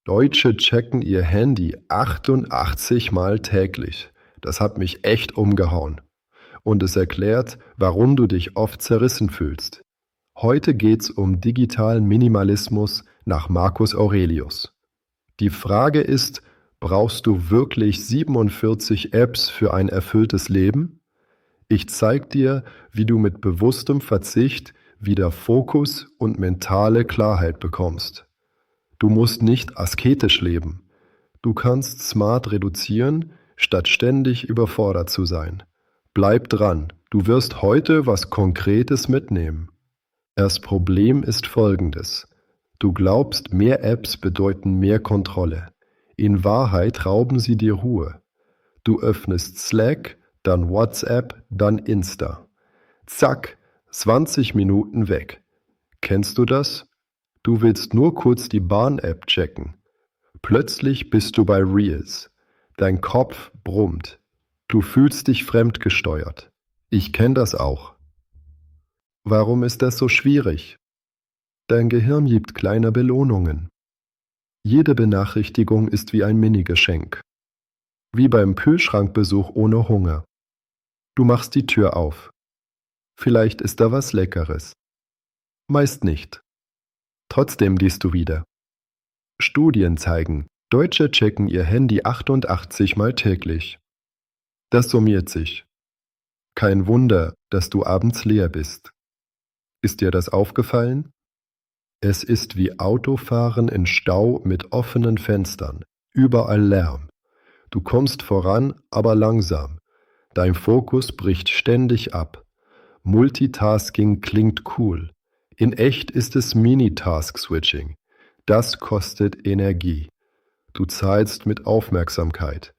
Deutsche checken ihr Handy 88 Mal täglich. Das hat mich echt umgehauen. Und es erklärt, warum du dich oft zerrissen fühlst. Heute geht's um digitalen Minimalismus nach Marcus Aurelius. Die Frage ist, brauchst du wirklich 47 Apps für ein erfülltes Leben? Ich zeig dir, wie du mit bewusstem Verzicht wieder Fokus und mentale Klarheit bekommst. Du musst nicht asketisch leben. Du kannst smart reduzieren, statt ständig überfordert zu sein. Bleib dran, du wirst heute was Konkretes mitnehmen. Das Problem ist folgendes. Du glaubst, mehr Apps bedeuten mehr Kontrolle. In Wahrheit rauben sie dir Ruhe. Du öffnest Slack, dann WhatsApp, dann Insta. Zack, 20 Minuten weg. Kennst du das? Du willst nur kurz die Bahn-App checken. Plötzlich bist du bei Reels. Dein Kopf brummt. Du fühlst dich fremdgesteuert. Ich kenne das auch. Warum ist das so schwierig? Dein Gehirn liebt kleine Belohnungen. Jede Benachrichtigung ist wie ein Mini-Geschenk. Wie beim Kühlschrankbesuch ohne Hunger. Du machst die Tür auf. Vielleicht ist da was Leckeres. Meist nicht. Trotzdem liest du wieder. Studien zeigen, Deutsche checken ihr Handy 88 Mal täglich. Das summiert sich. Kein Wunder, dass du abends leer bist. Ist dir das aufgefallen? Es ist wie Autofahren in Stau mit offenen Fenstern. Überall Lärm. Du kommst voran, aber langsam. Dein Fokus bricht ständig ab. Multitasking klingt cool. In echt ist es Mini-Task-Switching. Das kostet Energie. Du zahlst mit Aufmerksamkeit.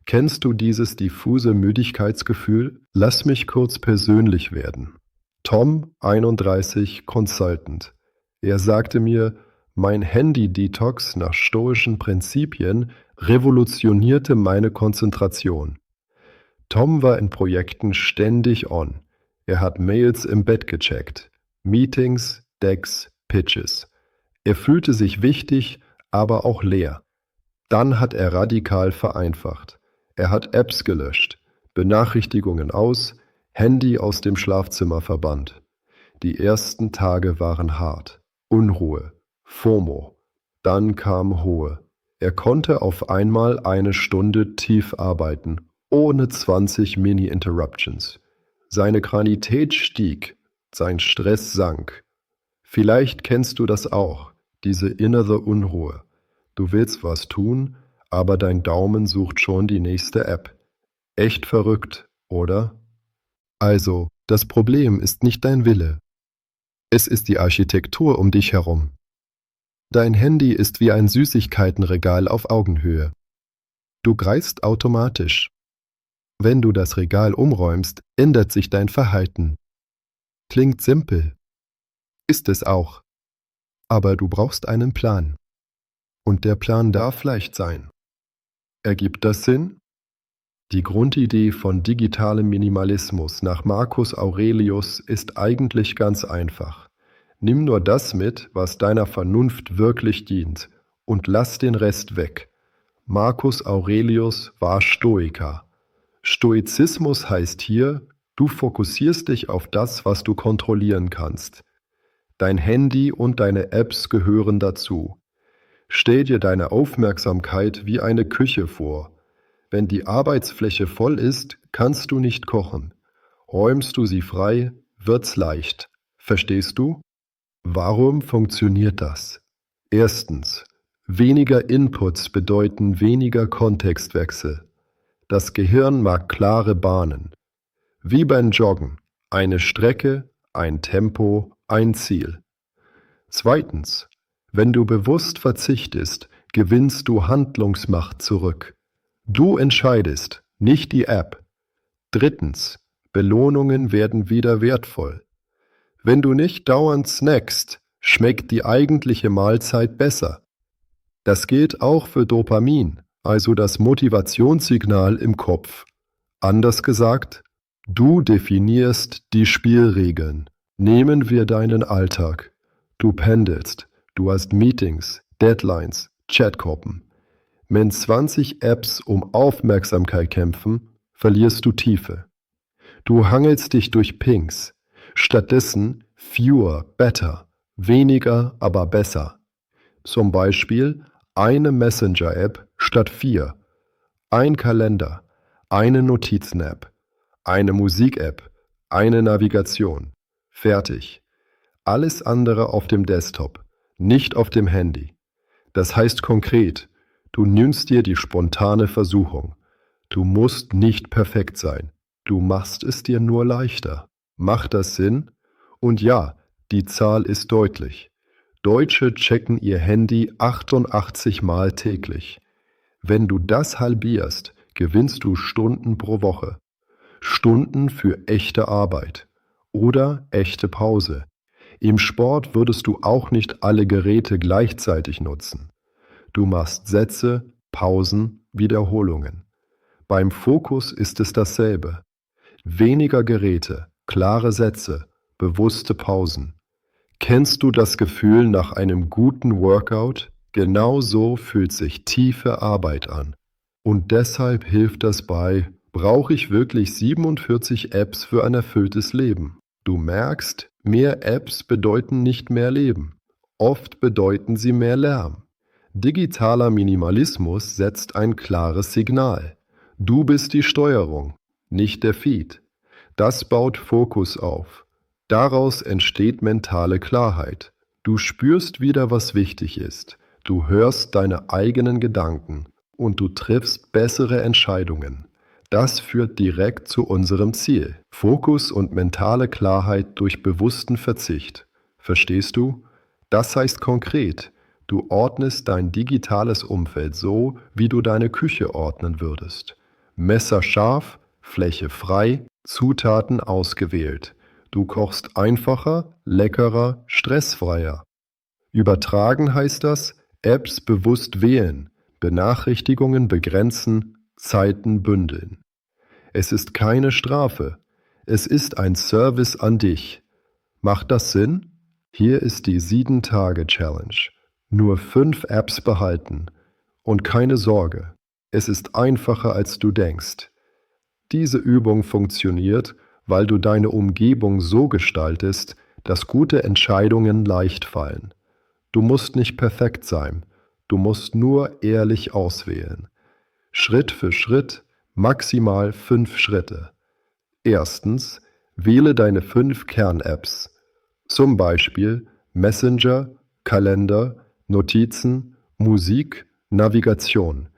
Kennst du dieses diffuse Müdigkeitsgefühl? Lass mich kurz persönlich werden. Tom, 31, Consultant. Er sagte mir, mein Handy-Detox nach stoischen Prinzipien revolutionierte meine Konzentration. Tom war in Projekten ständig on. Er hat Mails im Bett gecheckt. Meetings, Decks, Pitches. Er fühlte sich wichtig, aber auch leer. Dann hat er radikal vereinfacht. Er hat Apps gelöscht, Benachrichtigungen aus, Handy aus dem Schlafzimmer verbannt. Die ersten Tage waren hart. Unruhe, FOMO. Dann kam Ruhe. Er konnte auf einmal 1 Stunde tief arbeiten, ohne 20 Mini-Interruptions. Seine Qualität stieg, sein Stress sank. Vielleicht kennst du das auch, diese innere Unruhe. Du willst was tun, aber dein Daumen sucht schon die nächste App. Echt verrückt, oder? Also, das Problem ist nicht dein Wille. Es ist die Architektur um dich herum. Dein Handy ist wie ein Süßigkeitenregal auf Augenhöhe. Du greifst automatisch. Wenn du das Regal umräumst, ändert sich dein Verhalten. Klingt simpel. Ist es auch. Aber du brauchst einen Plan. Und der Plan darf leicht sein. Ergibt das Sinn? Die Grundidee von digitalem Minimalismus nach Marcus Aurelius ist eigentlich ganz einfach. Nimm nur das mit, was deiner Vernunft wirklich dient, und lass den Rest weg. Marcus Aurelius war Stoiker. Stoizismus heißt hier, du fokussierst dich auf das, was du kontrollieren kannst. Dein Handy und deine Apps gehören dazu. Stell dir deine Aufmerksamkeit wie eine Küche vor. Wenn die Arbeitsfläche voll ist, kannst du nicht kochen. Räumst du sie frei, wird's leicht. Verstehst du? Warum funktioniert das? Erstens, weniger Inputs bedeuten weniger Kontextwechsel. Das Gehirn mag klare Bahnen. Wie beim Joggen, eine Strecke, ein Tempo, ein Ziel. Zweitens, wenn du bewusst verzichtest, gewinnst du Handlungsmacht zurück. Du entscheidest, nicht die App. Drittens, Belohnungen werden wieder wertvoll. Wenn du nicht dauernd snackst, schmeckt die eigentliche Mahlzeit besser. Das gilt auch für Dopamin, also das Motivationssignal im Kopf. Anders gesagt, du definierst die Spielregeln. Nehmen wir deinen Alltag. Du pendelst, du hast Meetings, Deadlines, Chatgruppen. Wenn 20 Apps um Aufmerksamkeit kämpfen, verlierst du Tiefe. Du hangelst dich durch Pings. Stattdessen fewer, better. Weniger, aber besser. Zum Beispiel eine Messenger-App statt 4. Ein Kalender, eine Notizen-App, eine Musik-App, eine Navigation. Fertig. Alles andere auf dem Desktop, nicht auf dem Handy. Das heißt konkret, du nimmst dir die spontane Versuchung. Du musst nicht perfekt sein. Du machst es dir nur leichter. Macht das Sinn? Und ja, die Zahl ist deutlich. Deutsche checken ihr Handy 88 Mal täglich. Wenn du das halbierst, gewinnst du Stunden pro Woche. Stunden für echte Arbeit oder echte Pause. Im Sport würdest du auch nicht alle Geräte gleichzeitig nutzen. Du machst Sätze, Pausen, Wiederholungen. Beim Fokus ist es dasselbe. Weniger Geräte, klare Sätze, bewusste Pausen. Kennst du das Gefühl nach einem guten Workout? Genau so fühlt sich tiefe Arbeit an. Und deshalb hilft das bei, brauche ich wirklich 47 Apps für ein erfülltes Leben? Du merkst, mehr Apps bedeuten nicht mehr Leben. Oft bedeuten sie mehr Lärm. Digitaler Minimalismus setzt ein klares Signal. Du bist die Steuerung, nicht der Feed. Das baut Fokus auf. Daraus entsteht mentale Klarheit. Du spürst wieder, was wichtig ist. Du hörst deine eigenen Gedanken und du triffst bessere Entscheidungen. Das führt direkt zu unserem Ziel. Fokus und mentale Klarheit durch bewussten Verzicht. Verstehst du? Das heißt konkret, du ordnest dein digitales Umfeld so, wie du deine Küche ordnen würdest. Messer scharf, Fläche frei, Zutaten ausgewählt. Du kochst einfacher, leckerer, stressfreier. Übertragen heißt das, Apps bewusst wählen, Benachrichtigungen begrenzen, Zeiten bündeln. Es ist keine Strafe, es ist ein Service an dich. Macht das Sinn? Hier ist die 7-Tage-Challenge. Nur 5 Apps behalten. Und keine Sorge, es ist einfacher als du denkst. Diese Übung funktioniert, weil du deine Umgebung so gestaltest, dass gute Entscheidungen leicht fallen. Du musst nicht perfekt sein, du musst nur ehrlich auswählen. Schritt für Schritt, maximal 5 Schritte. Erstens, wähle deine 5 Kern-Apps. Zum Beispiel Messenger, Kalender, Notizen, Musik, Navigation.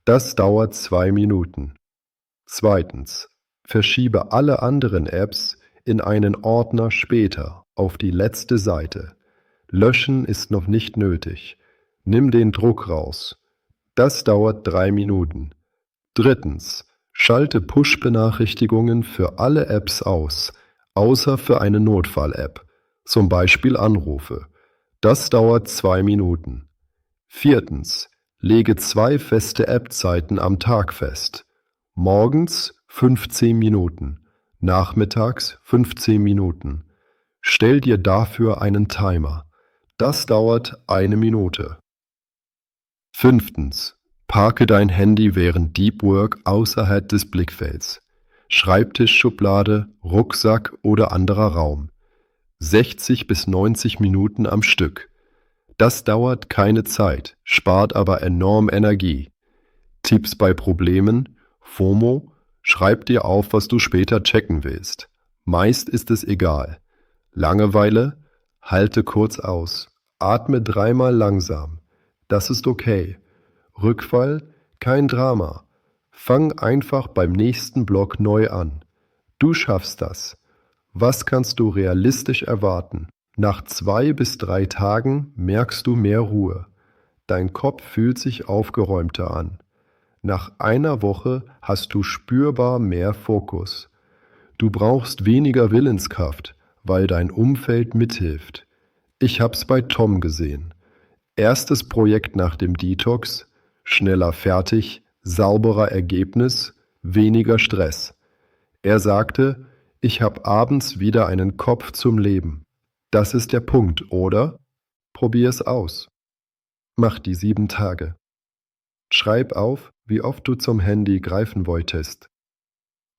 Das dauert 2 Minuten. Zweitens, verschiebe alle anderen Apps in einen Ordner später auf die letzte Seite. Löschen ist noch nicht nötig. Nimm den Druck raus. Das dauert 3 Minuten. Drittens, schalte Push-Benachrichtigungen für alle Apps aus, außer für eine Notfall-App, zum Beispiel Anrufe. Das dauert 2 Minuten. Viertens, lege 2 feste App-Zeiten am Tag fest. Morgens 15 Minuten, nachmittags 15 Minuten. Stell dir dafür einen Timer. Das dauert 1 Minute. Fünftens, parke dein Handy während Deep Work außerhalb des Blickfelds. Schreibtischschublade, Rucksack oder anderer Raum. 60 bis 90 Minuten am Stück. Das dauert keine Zeit, spart aber enorm Energie. Tipps bei Problemen: FOMO, schreib dir auf, was du später checken willst. Meist ist es egal. Langeweile, halte kurz aus. Atme 3-mal langsam. Das ist okay. Rückfall, kein Drama. Fang einfach beim nächsten Block neu an. Du schaffst das. Was kannst du realistisch erwarten? Nach 2 bis 3 Tagen merkst du mehr Ruhe. Dein Kopf fühlt sich aufgeräumter an. Nach einer Woche hast du spürbar mehr Fokus. Du brauchst weniger Willenskraft, weil dein Umfeld mithilft. Ich hab's bei Tom gesehen. Erstes Projekt nach dem Detox, schneller fertig, sauberer Ergebnis, weniger Stress. Er sagte, ich hab abends wieder einen Kopf zum Leben. Das ist der Punkt, oder? Probier's aus. Mach die 7 Tage. Schreib auf, wie oft du zum Handy greifen wolltest.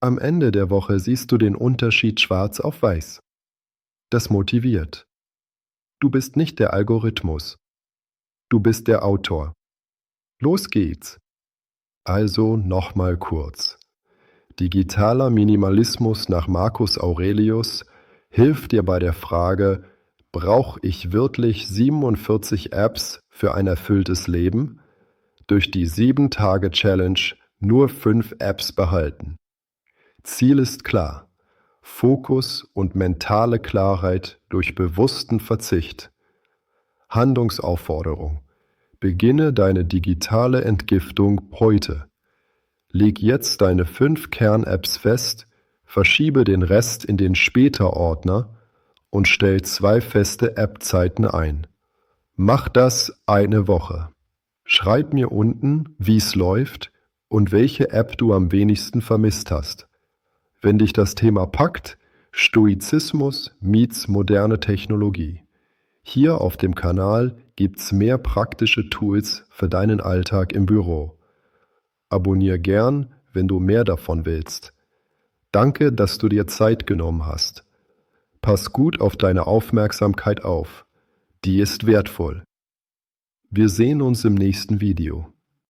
Am Ende der Woche siehst du den Unterschied schwarz auf weiß. Das motiviert. Du bist nicht der Algorithmus. Du bist der Autor. Los geht's. Also nochmal kurz. Digitaler Minimalismus nach Marcus Aurelius hilft dir bei der Frage, brauche ich wirklich 47 Apps für ein erfülltes Leben? Durch die 7-Tage-Challenge nur 5 Apps behalten. Ziel ist klar: Fokus und mentale Klarheit durch bewussten Verzicht. Handlungsaufforderung: Beginne deine digitale Entgiftung heute. Leg jetzt deine 5 Kern-Apps fest, verschiebe den Rest in den Später-Ordner und stell 2 feste App-Zeiten ein. Mach das eine Woche. Schreib mir unten, wie's läuft und welche App du am wenigsten vermisst hast. Wenn dich das Thema packt, Stoizismus meets moderne Technologie. Hier auf dem Kanal gibt's mehr praktische Tools für deinen Alltag im Büro. Abonnier gern, wenn du mehr davon willst. Danke, dass du dir Zeit genommen hast. Pass gut auf deine Aufmerksamkeit auf. Die ist wertvoll. Wir sehen uns im nächsten Video.